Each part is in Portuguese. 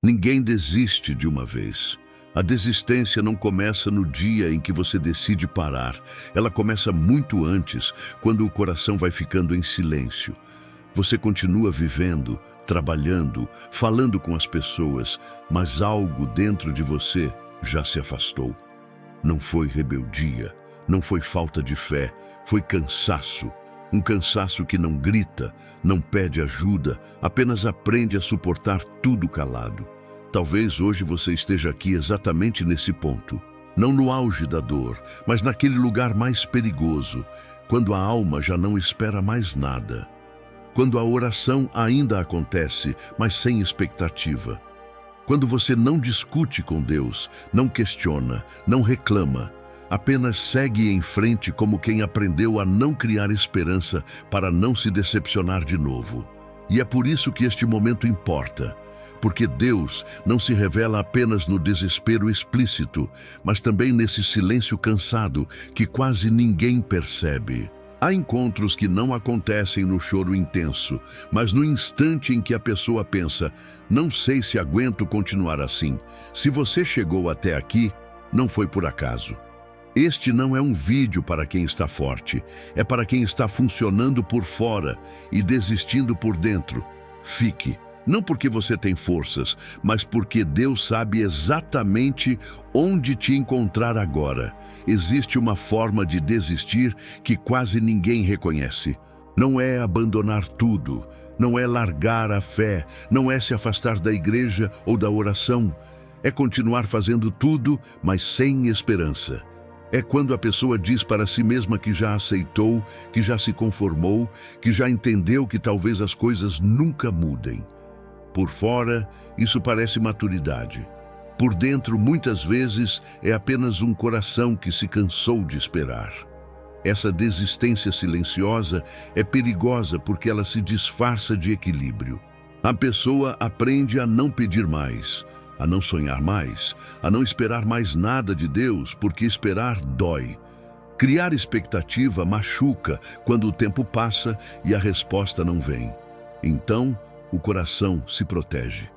Ninguém desiste de uma vez. A desistência não começa no dia em que você decide parar. Ela começa muito antes, quando o coração vai ficando em silêncio. Você continua vivendo, trabalhando, falando com as pessoas, mas algo dentro de você já se afastou. Não foi rebeldia, não foi falta de fé, foi cansaço. Um cansaço que não grita, não pede ajuda, apenas aprende a suportar tudo calado. Talvez hoje você esteja aqui exatamente nesse ponto. Não no auge da dor, mas naquele lugar mais perigoso, quando a alma já não espera mais nada. Quando a oração ainda acontece, mas sem expectativa. Quando você não discute com Deus, não questiona, não reclama, apenas segue em frente como quem aprendeu a não criar esperança para não se decepcionar de novo. E é por isso que este momento importa, porque Deus não se revela apenas no desespero explícito, mas também nesse silêncio cansado que quase ninguém percebe. Há encontros que não acontecem no choro intenso, mas no instante em que a pessoa pensa, não sei se aguento continuar assim. Se você chegou até aqui, não foi por acaso. Este não é um vídeo para quem está forte, é para quem está funcionando por fora e desistindo por dentro. Fique, não porque você tem forças, mas porque Deus sabe exatamente onde te encontrar agora. Existe uma forma de desistir que quase ninguém reconhece. Não é abandonar tudo, não é largar a fé, não é se afastar da igreja ou da oração. É continuar fazendo tudo, mas sem esperança. É quando a pessoa diz para si mesma que já aceitou, que já se conformou, que já entendeu que talvez as coisas nunca mudem. Por fora, isso parece maturidade. Por dentro, muitas vezes, é apenas um coração que se cansou de esperar. Essa desistência silenciosa é perigosa porque ela se disfarça de equilíbrio. A pessoa aprende a não pedir mais, a não sonhar mais, a não esperar mais nada de Deus, porque esperar dói. Criar expectativa machuca quando o tempo passa e a resposta não vem. Então, o coração se protege.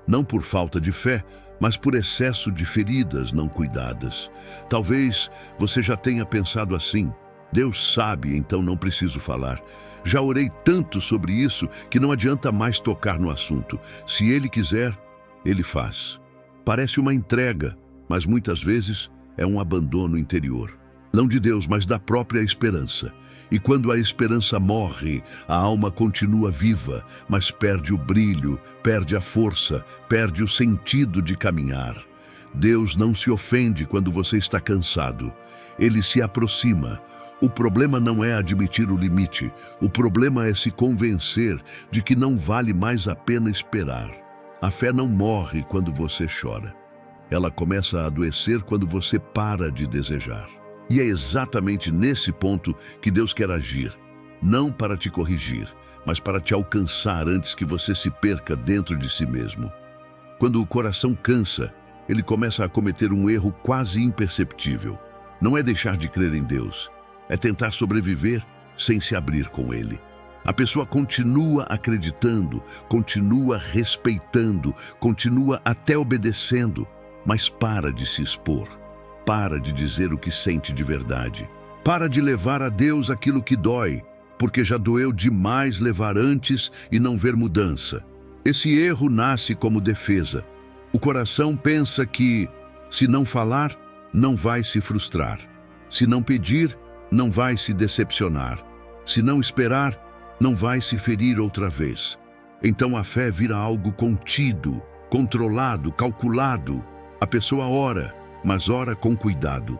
Não por falta de fé, mas por excesso de feridas não cuidadas. Talvez você já tenha pensado assim: Deus sabe, então não preciso falar. Já orei tanto sobre isso que não adianta mais tocar no assunto. Se Ele quiser, Ele faz. Parece uma entrega, mas muitas vezes é um abandono interior. Não de Deus, mas da própria esperança. E quando a esperança morre, a alma continua viva, mas perde o brilho, perde a força, perde o sentido de caminhar. Deus não se ofende quando você está cansado. Ele se aproxima. O problema não é admitir o limite. O problema é se convencer de que não vale mais a pena esperar. A fé não morre quando você chora. Ela começa a adoecer quando você para de desejar. E é exatamente nesse ponto que Deus quer agir, não para te corrigir, mas para te alcançar antes que você se perca dentro de si mesmo. Quando o coração cansa, ele começa a cometer um erro quase imperceptível. Não é deixar de crer em Deus, é tentar sobreviver sem se abrir com Ele. A pessoa continua acreditando, continua respeitando, continua até obedecendo, mas para de se expor. Para de dizer o que sente de verdade. Para de levar a Deus aquilo que dói, porque já doeu demais levar antes e não ver mudança. Esse erro nasce como defesa. O coração pensa que, se não falar, não vai se frustrar. Se não pedir, não vai se decepcionar. Se não esperar, não vai se ferir outra vez. Então a fé vira algo contido, controlado, calculado. A pessoa ora, mas ora com cuidado.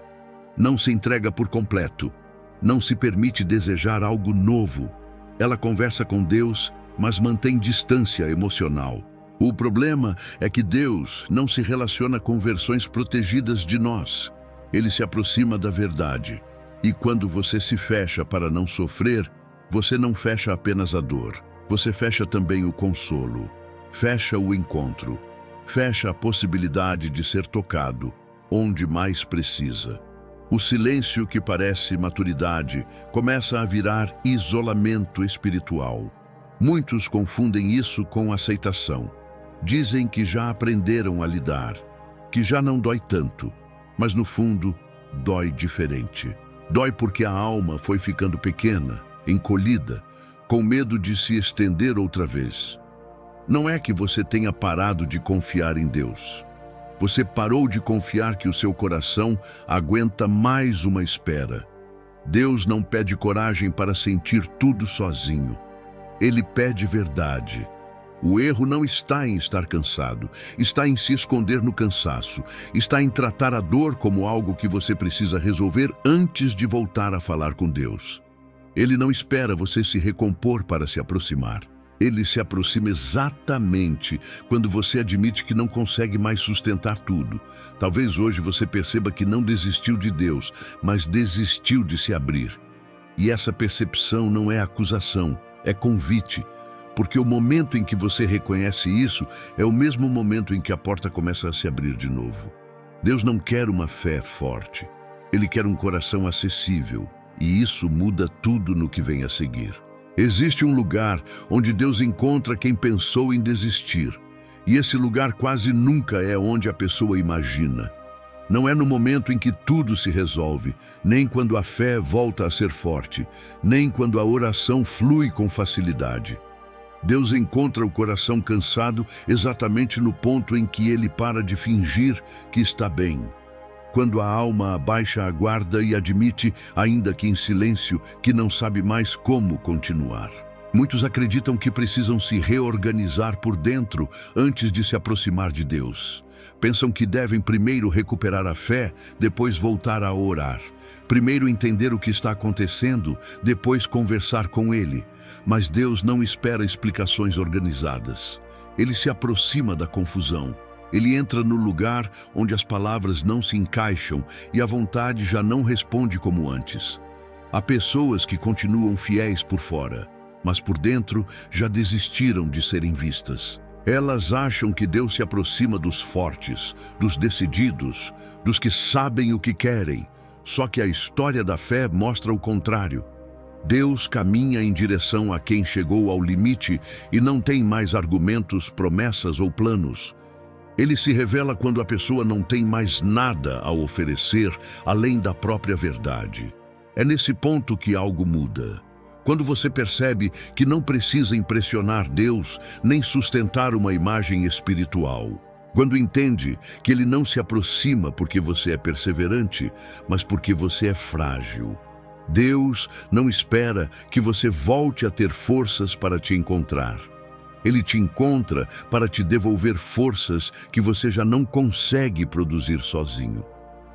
Não se entrega por completo. Não se permite desejar algo novo. Ela conversa com Deus, mas mantém distância emocional. O problema é que Deus não se relaciona com versões protegidas de nós. Ele se aproxima da verdade. E quando você se fecha para não sofrer, você não fecha apenas a dor. Você fecha também o consolo. Fecha o encontro. Fecha a possibilidade de ser tocado onde mais precisa. O silêncio que parece maturidade começa a virar isolamento espiritual. Muitos confundem isso com aceitação. Dizem que já aprenderam a lidar, que já não dói tanto, mas no fundo, dói diferente. Dói porque a alma foi ficando pequena, encolhida, com medo de se estender outra vez. Não é que você tenha parado de confiar em Deus. Você parou de confiar que o seu coração aguenta mais uma espera. Deus não pede coragem para sentir tudo sozinho. Ele pede verdade. O erro não está em estar cansado, está em se esconder no cansaço, está em tratar a dor como algo que você precisa resolver antes de voltar a falar com Deus. Ele não espera você se recompor para se aproximar. Ele se aproxima exatamente quando você admite que não consegue mais sustentar tudo. Talvez hoje você perceba que não desistiu de Deus, mas desistiu de se abrir. E essa percepção não é acusação, é convite. Porque o momento em que você reconhece isso é o mesmo momento em que a porta começa a se abrir de novo. Deus não quer uma fé forte. Ele quer um coração acessível. E isso muda tudo no que vem a seguir. Existe um lugar onde Deus encontra quem pensou em desistir. E esse lugar quase nunca é onde a pessoa imagina. Não é no momento em que tudo se resolve, nem quando a fé volta a ser forte, nem quando a oração flui com facilidade. Deus encontra o coração cansado exatamente no ponto em que ele para de fingir que está bem. Quando a alma abaixa a guarda e admite, ainda que em silêncio, que não sabe mais como continuar. Muitos acreditam que precisam se reorganizar por dentro antes de se aproximar de Deus. Pensam que devem primeiro recuperar a fé, depois voltar a orar. Primeiro entender o que está acontecendo, depois conversar com Ele. Mas Deus não espera explicações organizadas. Ele se aproxima da confusão. Ele entra no lugar onde as palavras não se encaixam e a vontade já não responde como antes. Há pessoas que continuam fiéis por fora, mas por dentro já desistiram de serem vistas. Elas acham que Deus se aproxima dos fortes, dos decididos, dos que sabem o que querem. Só que a história da fé mostra o contrário. Deus caminha em direção a quem chegou ao limite e não tem mais argumentos, promessas ou planos. Ele se revela quando a pessoa não tem mais nada a oferecer além da própria verdade. É nesse ponto que algo muda. Quando você percebe que não precisa impressionar Deus nem sustentar uma imagem espiritual. Quando entende que Ele não se aproxima porque você é perseverante, mas porque você é frágil. Deus não espera que você volte a ter forças para te encontrar. Ele te encontra para te devolver forças que você já não consegue produzir sozinho.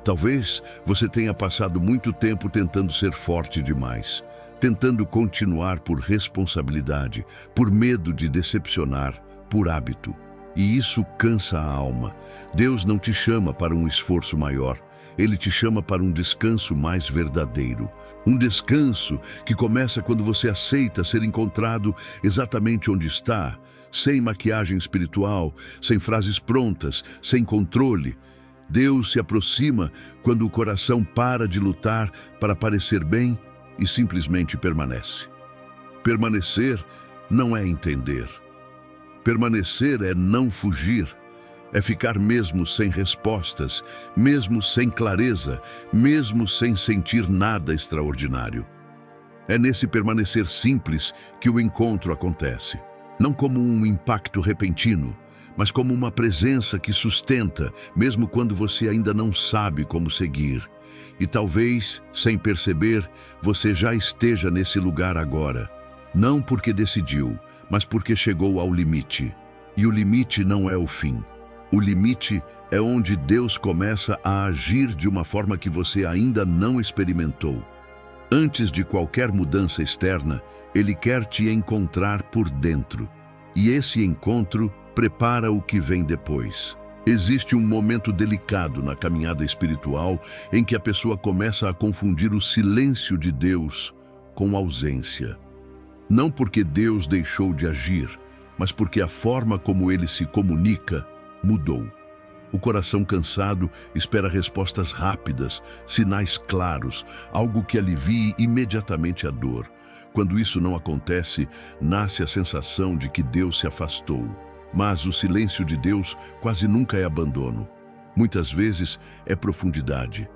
Talvez você tenha passado muito tempo tentando ser forte demais, tentando continuar por responsabilidade, por medo de decepcionar, por hábito. E isso cansa a alma. Deus não te chama para um esforço maior. Ele te chama para um descanso mais verdadeiro. Um descanso que começa quando você aceita ser encontrado exatamente onde está, sem maquiagem espiritual, sem frases prontas, sem controle. Deus se aproxima quando o coração para de lutar para parecer bem e simplesmente permanece. Permanecer não é entender. Permanecer é não fugir. É ficar mesmo sem respostas, mesmo sem clareza, mesmo sem sentir nada extraordinário. É nesse permanecer simples que o encontro acontece. Não como um impacto repentino, mas como uma presença que sustenta, mesmo quando você ainda não sabe como seguir. E talvez, sem perceber, você já esteja nesse lugar agora. Não porque decidiu, mas porque chegou ao limite. E o limite não é o fim. O limite é onde Deus começa a agir de uma forma que você ainda não experimentou. Antes de qualquer mudança externa, Ele quer te encontrar por dentro. E esse encontro prepara o que vem depois. Existe um momento delicado na caminhada espiritual em que a pessoa começa a confundir o silêncio de Deus com ausência. Não porque Deus deixou de agir, mas porque a forma como Ele se comunica mudou. O coração cansado espera respostas rápidas, sinais claros, algo que alivie imediatamente a dor. Quando isso não acontece, nasce a sensação de que Deus se afastou. Mas o silêncio de Deus quase nunca é abandono. Muitas vezes é profundidade.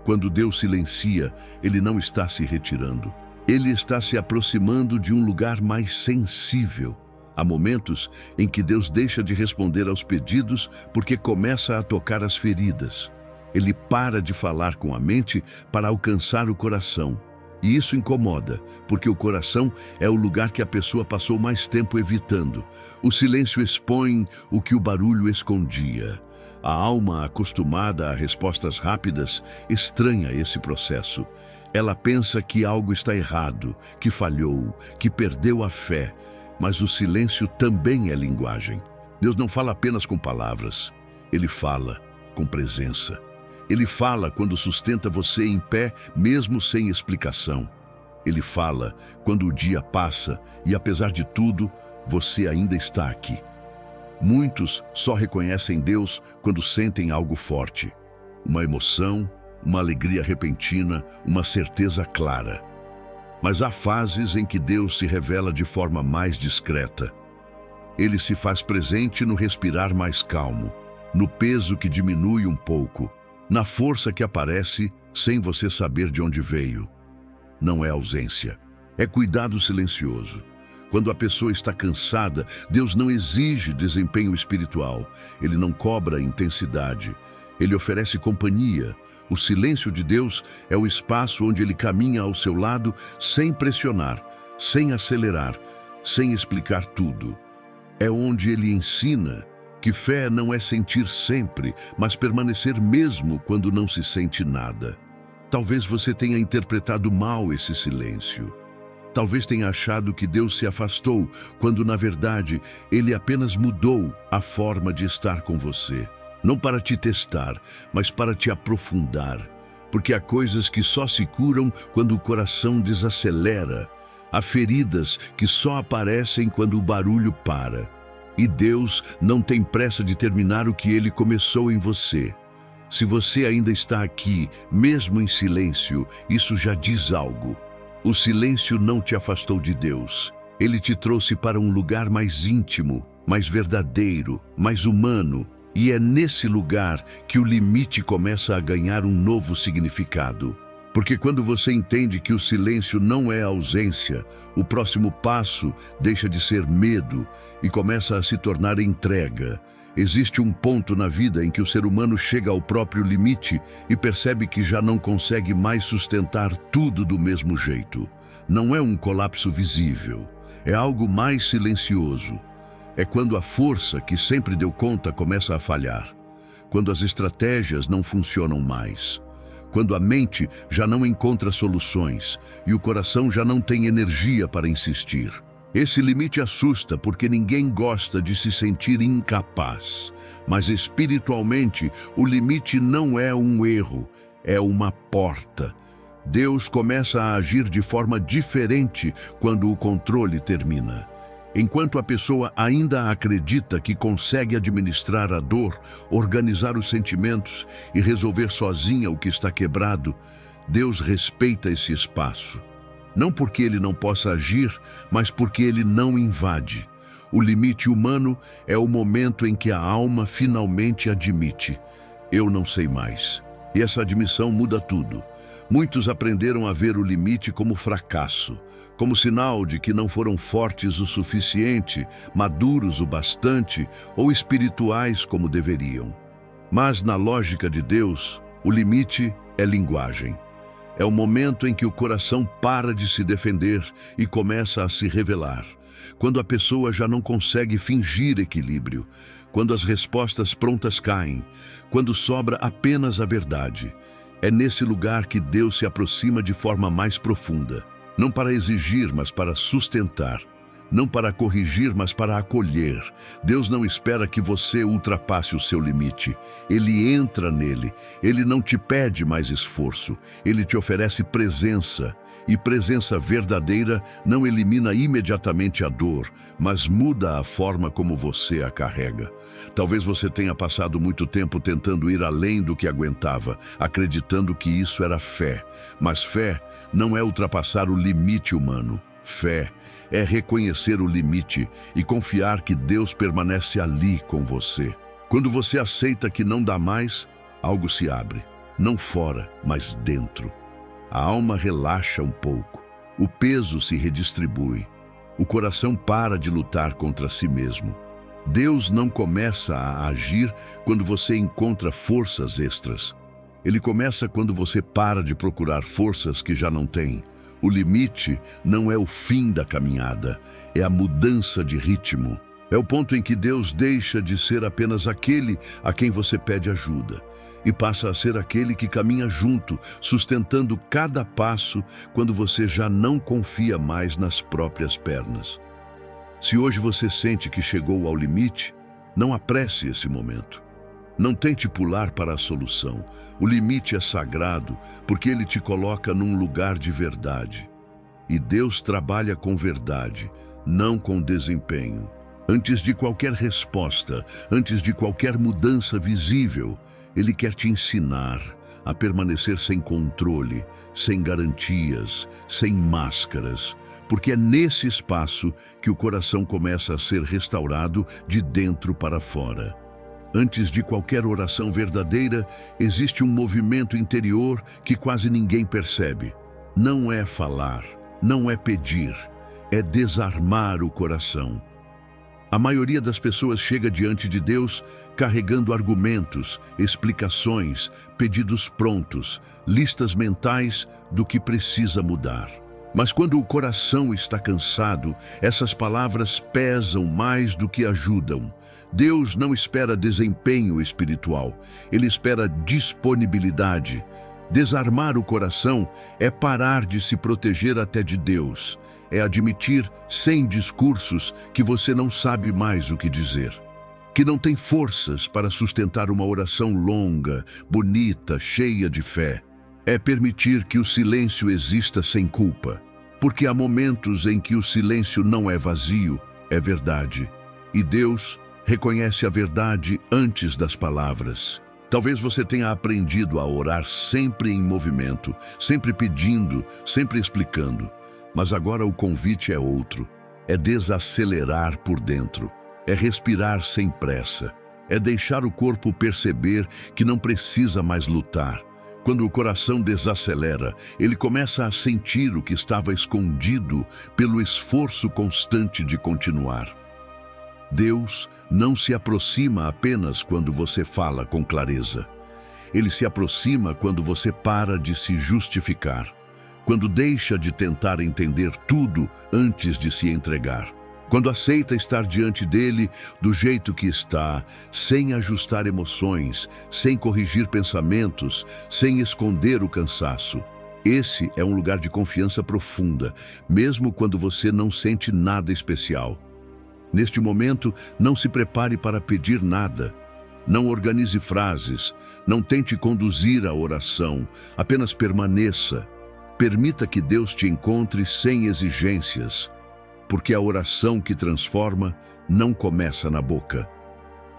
Quando Deus silencia, Ele não está se retirando. Ele está se aproximando de um lugar mais sensível. Há momentos em que Deus deixa de responder aos pedidos porque começa a tocar as feridas. Ele para de falar com a mente para alcançar o coração. E isso incomoda, porque o coração é o lugar que a pessoa passou mais tempo evitando. O silêncio expõe o que o barulho escondia. A alma, acostumada a respostas rápidas, estranha esse processo. Ela pensa que algo está errado, que falhou, que perdeu a fé. Mas o silêncio também é linguagem. Deus não fala apenas com palavras. Ele fala com presença. Ele fala quando sustenta você em pé, mesmo sem explicação. Ele fala quando o dia passa e, apesar de tudo, você ainda está aqui. Muitos só reconhecem Deus quando sentem algo forte. Uma emoção, uma alegria repentina, uma certeza clara. Mas há fases em que Deus se revela de forma mais discreta. Ele se faz presente no respirar mais calmo, no peso que diminui um pouco, na força que aparece sem você saber de onde veio. Não é ausência, é cuidado silencioso. Quando a pessoa está cansada, Deus não exige desempenho espiritual. Ele não cobra intensidade. Ele oferece companhia. O silêncio de Deus é o espaço onde Ele caminha ao seu lado sem pressionar, sem acelerar, sem explicar tudo. É onde Ele ensina que fé não é sentir sempre, mas permanecer mesmo quando não se sente nada. Talvez você tenha interpretado mal esse silêncio. Talvez tenha achado que Deus se afastou, quando na verdade Ele apenas mudou a forma de estar com você. Não para te testar, mas para te aprofundar. Porque há coisas que só se curam quando o coração desacelera. Há feridas que só aparecem quando o barulho para. E Deus não tem pressa de terminar o que Ele começou em você. Se você ainda está aqui, mesmo em silêncio, isso já diz algo. O silêncio não te afastou de Deus. Ele te trouxe para um lugar mais íntimo, mais verdadeiro, mais humano. E é nesse lugar que o limite começa a ganhar um novo significado. Porque quando você entende que o silêncio não é ausência, o próximo passo deixa de ser medo e começa a se tornar entrega. Existe um ponto na vida em que o ser humano chega ao próprio limite e percebe que já não consegue mais sustentar tudo do mesmo jeito. Não é um colapso visível, é algo mais silencioso. É quando a força que sempre deu conta começa a falhar, quando as estratégias não funcionam mais, quando a mente já não encontra soluções e o coração já não tem energia para insistir. Esse limite assusta porque ninguém gosta de se sentir incapaz. Mas espiritualmente, o limite não é um erro, é uma porta. Deus começa a agir de forma diferente quando o controle termina. Enquanto a pessoa ainda acredita que consegue administrar a dor, organizar os sentimentos e resolver sozinha o que está quebrado, Deus respeita esse espaço. Não porque Ele não possa agir, mas porque Ele não invade. O limite humano é o momento em que a alma finalmente admite: eu não sei mais. E essa admissão muda tudo. Muitos aprenderam a ver o limite como fracasso, como sinal de que não foram fortes o suficiente, maduros o bastante ou espirituais como deveriam. Mas na lógica de Deus, o limite é linguagem. É o momento em que o coração para de se defender e começa a se revelar. Quando a pessoa já não consegue fingir equilíbrio, quando as respostas prontas caem, quando sobra apenas a verdade. É nesse lugar que Deus se aproxima de forma mais profunda. Não para exigir, mas para sustentar. Não para corrigir, mas para acolher. Deus não espera que você ultrapasse o seu limite. Ele entra nele. Ele não te pede mais esforço. Ele te oferece presença. E presença verdadeira não elimina imediatamente a dor, mas muda a forma como você a carrega. Talvez você tenha passado muito tempo tentando ir além do que aguentava, acreditando que isso era fé. Mas fé não é ultrapassar o limite humano. Fé é reconhecer o limite e confiar que Deus permanece ali com você. Quando você aceita que não dá mais, algo se abre, não fora, mas dentro. A alma relaxa um pouco, o peso se redistribui, o coração para de lutar contra si mesmo. Deus não começa a agir quando você encontra forças extras. Ele começa quando você para de procurar forças que já não tem. O limite não é o fim da caminhada, é a mudança de ritmo. É o ponto em que Deus deixa de ser apenas aquele a quem você pede ajuda e passa a ser aquele que caminha junto, sustentando cada passo quando você já não confia mais nas próprias pernas. Se hoje você sente que chegou ao limite, não apresse esse momento. Não tente pular para a solução. O limite é sagrado porque ele te coloca num lugar de verdade. E Deus trabalha com verdade, não com desempenho. Antes de qualquer resposta, antes de qualquer mudança visível, Ele quer te ensinar a permanecer sem controle, sem garantias, sem máscaras, porque é nesse espaço que o coração começa a ser restaurado de dentro para fora. Antes de qualquer oração verdadeira, existe um movimento interior que quase ninguém percebe. Não é falar, não é pedir, é desarmar o coração. A maioria das pessoas chega diante de Deus carregando argumentos, explicações, pedidos prontos, listas mentais do que precisa mudar. Mas quando o coração está cansado, essas palavras pesam mais do que ajudam. Deus não espera desempenho espiritual, Ele espera disponibilidade. Desarmar o coração é parar de se proteger até de Deus. É admitir, sem discursos, que você não sabe mais o que dizer. Que não tem forças para sustentar uma oração longa, bonita, cheia de fé. É permitir que o silêncio exista sem culpa. Porque há momentos em que o silêncio não é vazio, é verdade. E Deus reconhece a verdade antes das palavras. Talvez você tenha aprendido a orar sempre em movimento, sempre pedindo, sempre explicando. Mas agora o convite é outro. É desacelerar por dentro. É respirar sem pressa. É deixar o corpo perceber que não precisa mais lutar. Quando o coração desacelera, ele começa a sentir o que estava escondido pelo esforço constante de continuar. Deus não se aproxima apenas quando você fala com clareza. Ele se aproxima quando você para de se justificar, quando deixa de tentar entender tudo antes de se entregar, quando aceita estar diante dele do jeito que está, sem ajustar emoções, sem corrigir pensamentos, sem esconder o cansaço. Esse é um lugar de confiança profunda, mesmo quando você não sente nada especial. Neste momento, não se prepare para pedir nada. Não organize frases, não tente conduzir a oração, apenas permaneça. Permita que Deus te encontre sem exigências, porque a oração que transforma não começa na boca.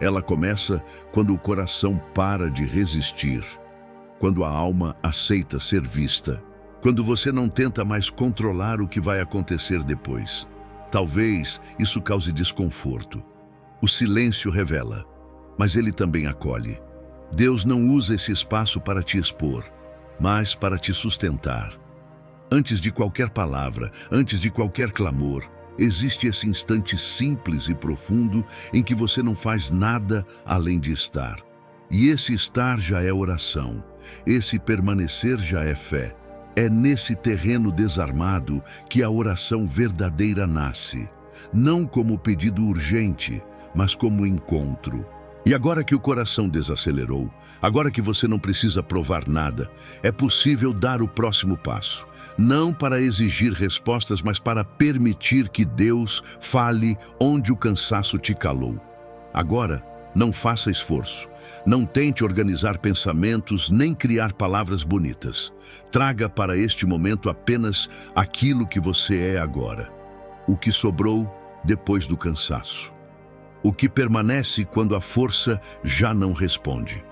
Ela começa quando o coração para de resistir, quando a alma aceita ser vista, quando você não tenta mais controlar o que vai acontecer depois. Talvez isso cause desconforto. O silêncio revela, mas ele também acolhe. Deus não usa esse espaço para te expor, mas para te sustentar. Antes de qualquer palavra, antes de qualquer clamor, existe esse instante simples e profundo em que você não faz nada além de estar. E esse estar já é oração, esse permanecer já é fé. É nesse terreno desarmado que a oração verdadeira nasce, não como pedido urgente, mas como encontro. E agora que o coração desacelerou, agora que você não precisa provar nada, é possível dar o próximo passo. Não para exigir respostas, mas para permitir que Deus fale onde o cansaço te calou. Agora, não faça esforço. Não tente organizar pensamentos nem criar palavras bonitas. Traga para este momento apenas aquilo que você é agora. O que sobrou depois do cansaço. O que permanece quando a força já não responde.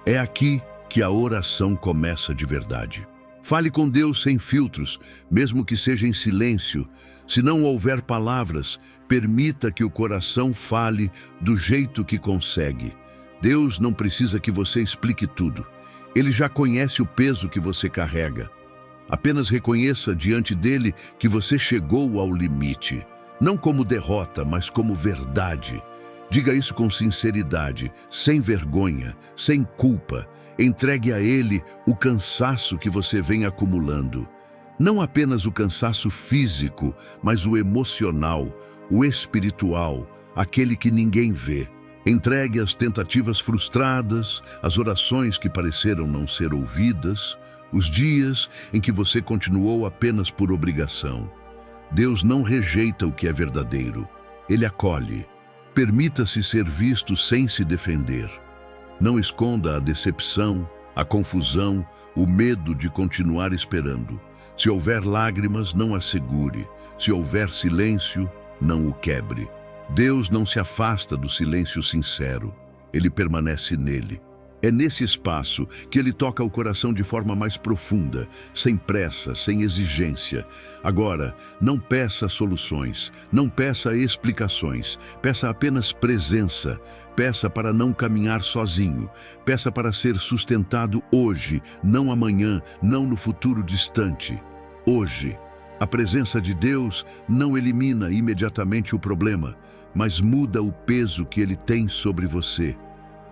É aqui que a oração começa de verdade. Fale com Deus sem filtros, mesmo que seja em silêncio. Se não houver palavras, permita que o coração fale do jeito que consegue. Deus não precisa que você explique tudo. Ele já conhece o peso que você carrega. Apenas reconheça diante dele que você chegou ao limite. Não como derrota, mas como verdade. Diga isso com sinceridade, sem vergonha, sem culpa. Entregue a ele o cansaço que você vem acumulando. Não apenas o cansaço físico, mas o emocional, o espiritual, aquele que ninguém vê. Entregue as tentativas frustradas, as orações que pareceram não ser ouvidas, os dias em que você continuou apenas por obrigação. Deus não rejeita o que é verdadeiro. Ele acolhe. Permita-se ser visto sem se defender. Não esconda a decepção, a confusão, o medo de continuar esperando. Se houver lágrimas, não as segure. Se houver silêncio, não o quebre. Deus não se afasta do silêncio sincero. Ele permanece nele. É nesse espaço que ele toca o coração de forma mais profunda, sem pressa, sem exigência. Agora, não peça soluções, não peça explicações, peça apenas presença. Peça para não caminhar sozinho, peça para ser sustentado hoje, não amanhã, não no futuro distante. Hoje, a presença de Deus não elimina imediatamente o problema, mas muda o peso que ele tem sobre você.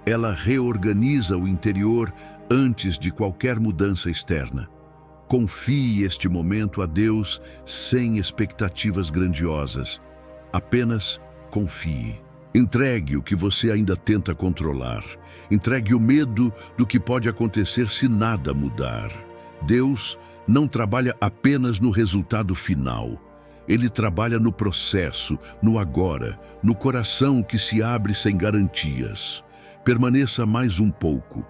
Ela reorganiza o interior antes de qualquer mudança externa. Confie este momento a Deus sem expectativas grandiosas. Apenas confie. Entregue o que você ainda tenta controlar. Entregue o medo do que pode acontecer se nada mudar. Deus não trabalha apenas no resultado final. Ele trabalha no processo, no agora, no coração que se abre sem garantias. Permaneça mais um pouco.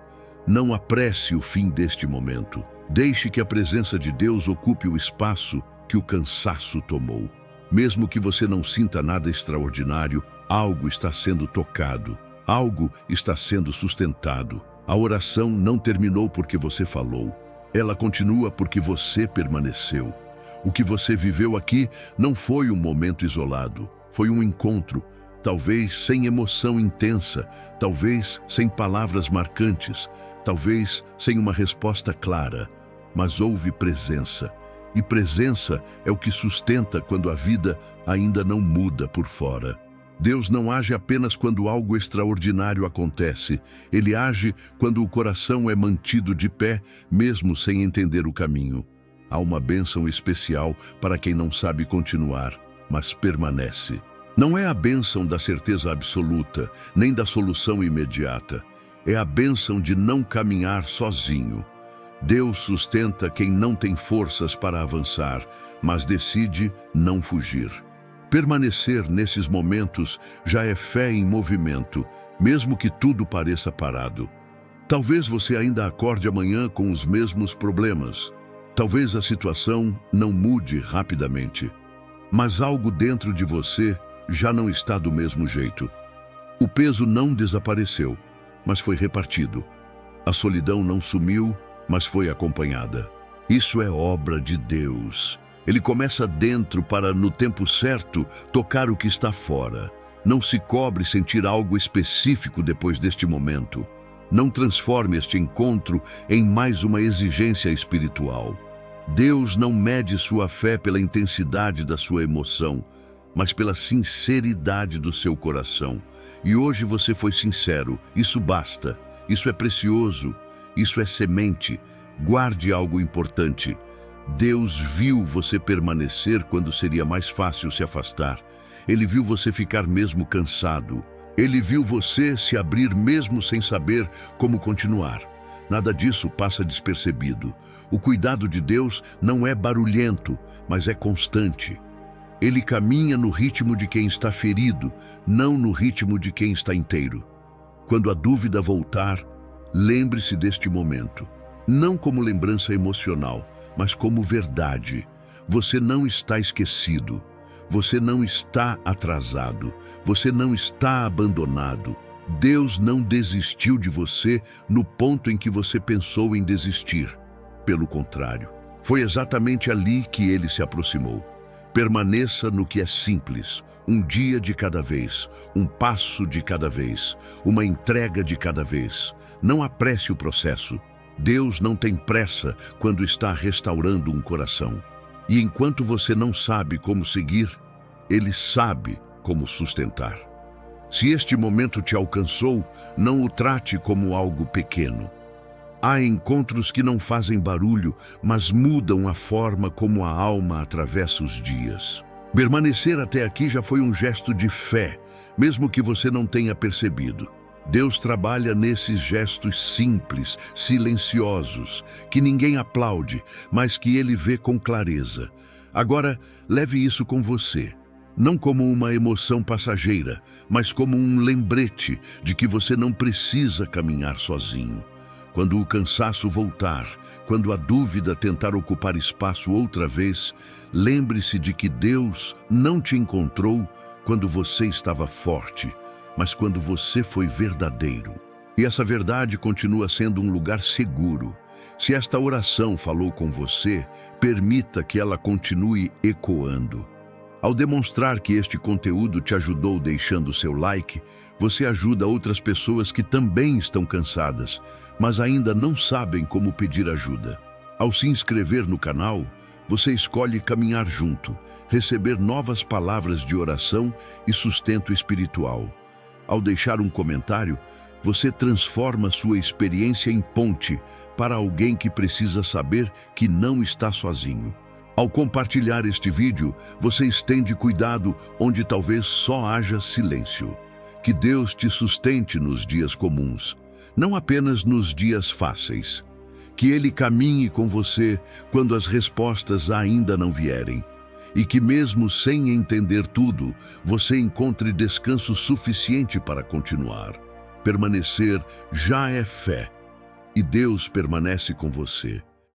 Não apresse o fim deste momento. Deixe que a presença de Deus ocupe o espaço que o cansaço tomou. Mesmo que você não sinta nada extraordinário, algo está sendo tocado, algo está sendo sustentado. A oração não terminou porque você falou. Ela continua porque você permaneceu. O que você viveu aqui não foi um momento isolado, foi um encontro. Talvez sem emoção intensa, talvez sem palavras marcantes, talvez sem uma resposta clara, mas houve presença. E presença é o que sustenta quando a vida ainda não muda por fora. Deus não age apenas quando algo extraordinário acontece. Ele age quando o coração é mantido de pé, mesmo sem entender o caminho. Há uma bênção especial para quem não sabe continuar, mas permanece. Não é a bênção da certeza absoluta, nem da solução imediata. É a bênção de não caminhar sozinho. Deus sustenta quem não tem forças para avançar, mas decide não fugir. Permanecer nesses momentos já é fé em movimento, mesmo que tudo pareça parado. Talvez você ainda acorde amanhã com os mesmos problemas. Talvez a situação não mude rapidamente. Mas algo dentro de você já não está do mesmo jeito. O peso não desapareceu, mas foi repartido. A solidão não sumiu, mas foi acompanhada. Isso é obra de Deus. Ele começa dentro para, no tempo certo, tocar o que está fora. Não se cobre sentir algo específico depois deste momento. Não transforme este encontro em mais uma exigência espiritual. Deus não mede sua fé pela intensidade da sua emoção, mas pela sinceridade do seu coração. E hoje você foi sincero, isso basta, isso é precioso, isso é semente. Guarde algo importante. Deus viu você permanecer quando seria mais fácil se afastar. Ele viu você ficar mesmo cansado. Ele viu você se abrir mesmo sem saber como continuar. Nada disso passa despercebido. O cuidado de Deus não é barulhento, mas é constante. Ele caminha no ritmo de quem está ferido, não no ritmo de quem está inteiro. Quando a dúvida voltar, lembre-se deste momento. Não como lembrança emocional, mas como verdade. Você não está esquecido. Você não está atrasado. Você não está abandonado. Deus não desistiu de você no ponto em que você pensou em desistir. Pelo contrário, foi exatamente ali que ele se aproximou. Permaneça no que é simples, um dia de cada vez, um passo de cada vez, uma entrega de cada vez. Não apresse o processo. Deus não tem pressa quando está restaurando um coração. E enquanto você não sabe como seguir, Ele sabe como sustentar. Se este momento te alcançou, não o trate como algo pequeno. Há encontros que não fazem barulho, mas mudam a forma como a alma atravessa os dias. Permanecer até aqui já foi um gesto de fé, mesmo que você não tenha percebido. Deus trabalha nesses gestos simples, silenciosos, que ninguém aplaude, mas que Ele vê com clareza. Agora, leve isso com você. Não como uma emoção passageira, mas como um lembrete de que você não precisa caminhar sozinho. Quando o cansaço voltar, quando a dúvida tentar ocupar espaço outra vez, lembre-se de que Deus não te encontrou quando você estava forte, mas quando você foi verdadeiro. E essa verdade continua sendo um lugar seguro. Se esta oração falou com você, permita que ela continue ecoando. Ao demonstrar que este conteúdo te ajudou deixando seu like, você ajuda outras pessoas que também estão cansadas, mas ainda não sabem como pedir ajuda. Ao se inscrever no canal, você escolhe caminhar junto, receber novas palavras de oração e sustento espiritual. Ao deixar um comentário, você transforma sua experiência em ponte para alguém que precisa saber que não está sozinho. Ao compartilhar este vídeo, você estende cuidado onde talvez só haja silêncio. Que Deus te sustente nos dias comuns, não apenas nos dias fáceis. Que Ele caminhe com você quando as respostas ainda não vierem. E que mesmo sem entender tudo, você encontre descanso suficiente para continuar. Permanecer já é fé. E Deus permanece com você.